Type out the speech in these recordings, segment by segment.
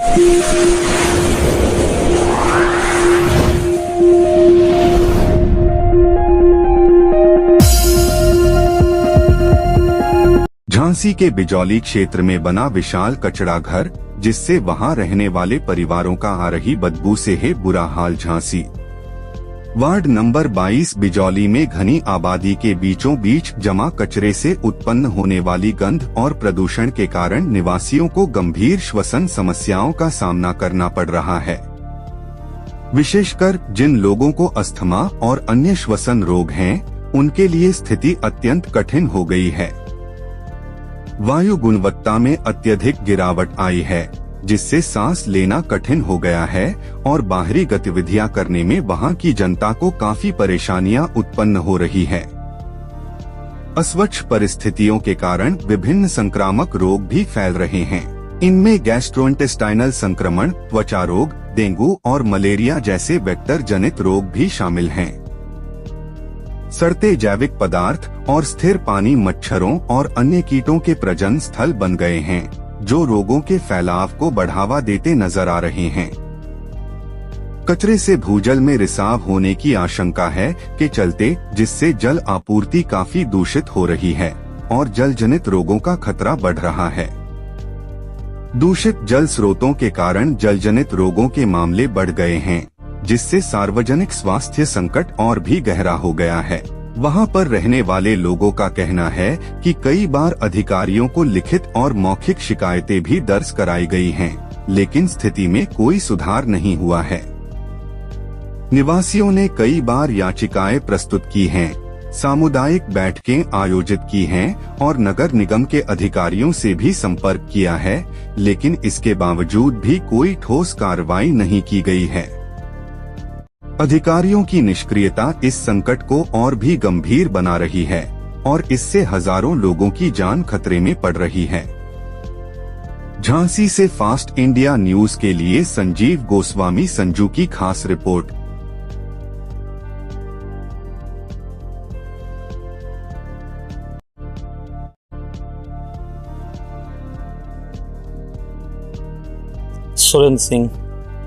झांसी के बिजौली क्षेत्र में बना विशाल कचरा घर, जिससे वहां रहने वाले परिवारों का आ रही बदबू से है बुरा हाल। झांसी वार्ड नंबर 22 बिजौली में घनी आबादी के बीचों बीच जमा कचरे से उत्पन्न होने वाली गंध और प्रदूषण के कारण निवासियों को गंभीर श्वसन समस्याओं का सामना करना पड़ रहा है। विशेषकर जिन लोगों को अस्थमा और अन्य श्वसन रोग हैं, उनके लिए स्थिति अत्यंत कठिन हो गई है। वायु गुणवत्ता में अत्यधिक गिरावट आई है, जिससे सांस लेना कठिन हो गया है और बाहरी गतिविधियां करने में वहां की जनता को काफी परेशानियां उत्पन्न हो रही है। अस्वच्छ परिस्थितियों के कारण विभिन्न संक्रामक रोग भी फैल रहे हैं। इनमें गैस्ट्रोइंटेस्टाइनल संक्रमण, त्वचा रोग, डेंगू और मलेरिया जैसे वेक्टर जनित रोग भी शामिल हैं। सड़ते जैविक पदार्थ और स्थिर पानी मच्छरों और अन्य कीटों के प्रजनन स्थल बन गए हैं, जो रोगों के फैलाव को बढ़ावा देते नजर आ रहे हैं। कचरे से भूजल में रिसाव होने की आशंका है के चलते, जिससे जल आपूर्ति काफी दूषित हो रही है और जल जनित रोगों का खतरा बढ़ रहा है। दूषित जल स्रोतों के कारण जल जनित रोगों के मामले बढ़ गए हैं, जिससे सार्वजनिक स्वास्थ्य संकट और भी गहरा हो गया है। वहां पर रहने वाले लोगों का कहना है कि कई बार अधिकारियों को लिखित और मौखिक शिकायतें भी दर्ज कराई गई हैं, लेकिन स्थिति में कोई सुधार नहीं हुआ है। निवासियों ने कई बार याचिकाएं प्रस्तुत की हैं, सामुदायिक बैठकें आयोजित की हैं और नगर निगम के अधिकारियों से भी संपर्क किया है, लेकिन इसके बावजूद भी कोई ठोस कार्रवाई नहीं की गई है। अधिकारियों की निष्क्रियता इस संकट को और भी गंभीर बना रही है और इससे हजारों लोगों की जान खतरे में पड़ रही है। झांसी से फास्ट इंडिया न्यूज के लिए संजीव गोस्वामी संजू की खास रिपोर्ट। सुरेंद्र सिंह।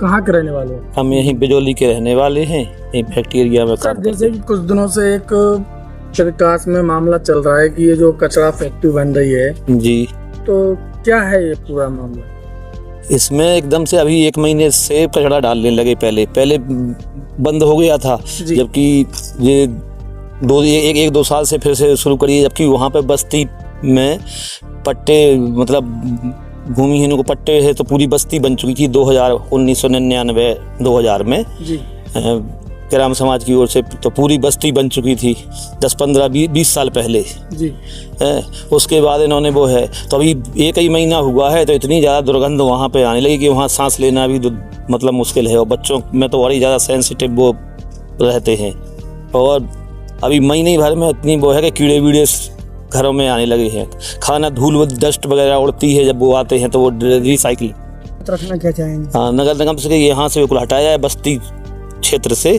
कहाँ के रहने वाले हैं? हम यहीं बिजौली के रहने वाले हैं, यहीं फैक्ट्रिया में काम। जैसे कि कुछ दिनों से एक विकास में मामला चल रहा है कि ये जो कचरा फैक्ट्री बन रही है जी, तो क्या है ये पूरा मामला? इसमें एकदम से अभी 1 महीने से कचरा डालने लगे। पहले बंद हो गया था, जबकि ये 1-2 साल से फिर से शुरू करिए, जबकि वहाँ पे बस्ती में पट्टे, मतलब भूमिहीनों को पट्टे है, तो पूरी बस्ती बन चुकी थी 1999-2000 में जी। ग्राम समाज की ओर से तो पूरी बस्ती बन चुकी थी 10-15-20 साल पहले जी। उसके बाद इन्होंने वो है, तो अभी 1 ही महीना हुआ है, तो इतनी ज़्यादा दुर्गंध वहाँ पे आने लगी कि वहाँ सांस लेना भी मतलब मुश्किल है, और बच्चों में तो और ही ज़्यादा सेंसिटिव वो रहते हैं। और अभी महीने भर में इतनी वो है कि कीड़े वीड़े घरों में आने लगे हैं। खाना धूल डस्ट वगैरह उड़ती है, जब वो आते हैं तो वो रिसाइकिल रखना क्या चाहेंगे? हाँ, नगर निगम से यहाँ से बिल्कुल हटाया है बस्ती क्षेत्र से,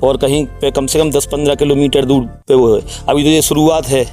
और कहीं पे कम से कम 10-15 किलोमीटर दूर पे वो है। अभी तो ये शुरुआत है,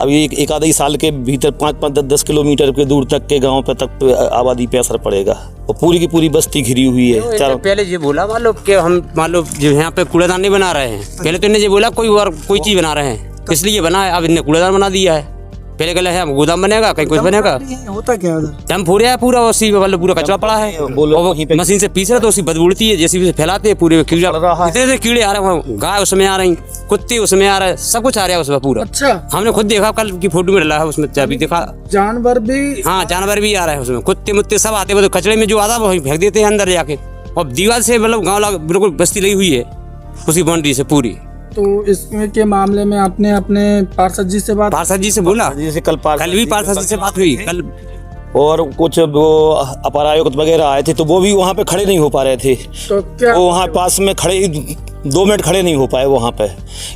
अभी एक आधे साल के भीतर 5-10 किलोमीटर के दूर तक के गाँव पे तक आबादी पे असर पड़ेगा, और पूरी की पूरी बस्ती घिरी हुई है। पहले ये बोला मान लो कि हम मान लो जो यहाँ पे कूड़ेदान नहीं बना रहे हैं, पहले तो इन्हें ये बोला कोई चीज बना रहे हैं, इसलिए बना है। अब इन्हें कूड़ेदान बना दिया है। पहले कहले है गोदाम बनेगा, कहीं कुछ बनेगा। होता क्या है? हम फोड़े है पूरा, उसी मतलब पूरा कचरा पड़ा है, मशीन से पीस रहे तो उसी बदबू उड़ती है, जैसे भी फैलाते हैं पूरे कीड़ा। इतने कीड़े आ रहे हैं, गाय उसमें आ रही, कुत्ते उसमें आ रहे, सब कुछ आ रहा है उसमें पूरा। अच्छा, हमने खुद देखा, कल की फोटो में डला है उसमें, अभी देखा। जानवर भी? हाँ, जानवर भी आ रहे हैं उसमें, कुत्ते मुत्ते सब आते हैं। कचरे में जो आता है वही फेंक देते हैं अंदर जाके, और दीवार से मतलब गाँव बिल्कुल बस्ती लगी हुई है उसी बाउंड्री से पूरी। तो इसमें के मामले में आपने अपने पार्षद जी से बोला, जैसे कल भी पार्षद जी से बात हुई कल, और कुछ वो अपर आयुक्त वगैरह आए थे, तो वो भी वहाँ पे खड़े नहीं हो पा रहे थे। तो क्या वो वहाँ पास में खड़े 2 मिनट खड़े नहीं हो पाए वहाँ पे,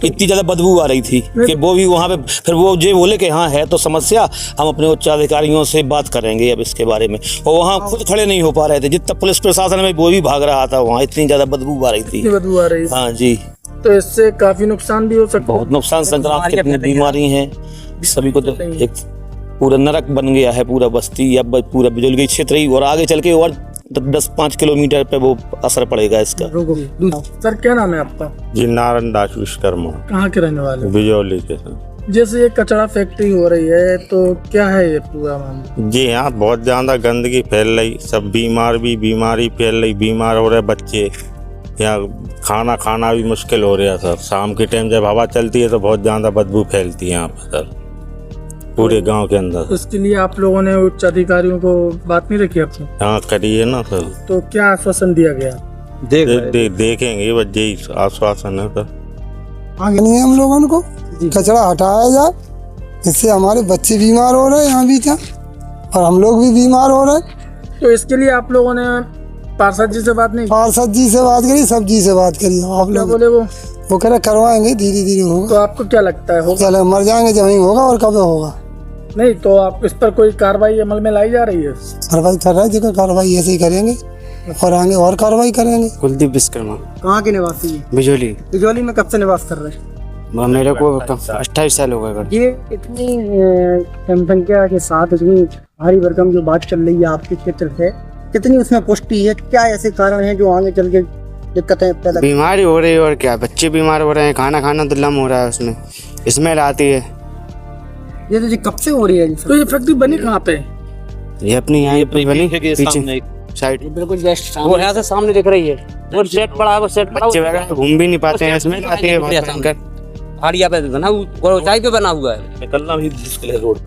इतनी ज़्यादा बदबू आ रही थी कि वो भी वहाँ पे। फिर वो जो बोले कि हाँ है तो समस्या, हम अपने उच्च अधिकारियों से बात करेंगे अब इसके बारे में, और वहाँ खुद खड़े नहीं हो पा रहे थे। जितना पुलिस प्रशासन में वो भी भाग रहा था वहाँ, इतनी ज़्यादा बदबू आ रही थी। हाँ जी, तो इससे काफी नुकसान भी हो सकता है। बहुत नुकसान, संक्रामक कितनी बीमारी हैं सभी को, तो एक पूरा नरक बन गया है पूरा बस्ती या पूरा बिजौली क्षेत्र ही, और आगे चल के और 10-5 किलोमीटर पे वो असर पड़ेगा इसका। सर क्या नाम है आपका? जी नारायण दास विश्वकर्मा, कहाँ के रहने वाले? बिजौली के सर। जैसे ये कचरा फैक्ट्री हो रही है तो क्या है ये पूरा मामला? जी यहाँ बहुत ज्यादा गंदगी फैल रही, सब बीमारी फैल रही, बीमार हो रहे बच्चे, यहाँ खाना खाना भी मुश्किल हो रहा है सर। शाम के टाइम जब हवा चलती है तो बहुत ज्यादा बदबू फैलती है यहाँ पर सर, पूरे गांव के अंदर। इसके लिए आप लोगों ने उच्च अधिकारियों को बात नहीं रखी अपनी? हाँ करी है ना सर। तो क्या आश्वासन दिया गया? देखेंगे बस यही आश्वासन है सर। आगे नहीं हम लोगों को कचरा हटाया जाए, इससे हमारे बच्चे बीमार हो रहे हैं यहाँ बीच, और हम लोग भी बीमार हो रहे हैं। तो इसके लिए आप लोगों ने पार्षद जी से बात नहीं? पार्षद जी से बात करी, सब जी से बात करी। आप लोग बोले वो कह रहे करवाएंगे, धीरे धीरे होगा। तो आपको क्या लगता है होगा? चलो मर जाएंगे जब ही होगा, और कब होगा? नहीं तो आप इस पर कोई कार्रवाई अमल में लाई जा रही है? कार्रवाई कर रहे हैं, देखो कार्रवाई ऐसे ही करेंगे और आगे और कार्रवाई करेंगे। कुलदीप विश्वकर्मा। कहाँ के निवासी है? बिजौली। बिजौली में कब से निवास कर रहे हैं? मेरे को 28 साल हो गए। ये इतनी जनसंख्या के साथ इतनी भारी भरकम जो बात चल रही है आपके क्षेत्र से, कितनी उसमें पुष्टि है? क्या ऐसे कारण है जो आगे चल के दिक्कतें पैदा? बीमारी हो रही है और क्या, बच्चे बीमार हो रहे हैं, खाना खाना दुर्लभ हो रहा है, उसमें स्मेल आती है। ये तो जी कब से हो रही है? तो ये फैक्ट्री बनी कहाँ पे? ये अपनी यहाँ बनी पीछे साइड, बिल्कुल जस्ट वो यहाँ से सामने दिख रही है, वो सेट पड़ा है, वो सेट पड़ा बच्चे वगैरह घूम भी नहीं पाते हैं, स्मेल आती है। पहाड़िया पे बना हुआ, ऊंचाई पे बना हुआ है, निकलना भी मुश्किल है रोड।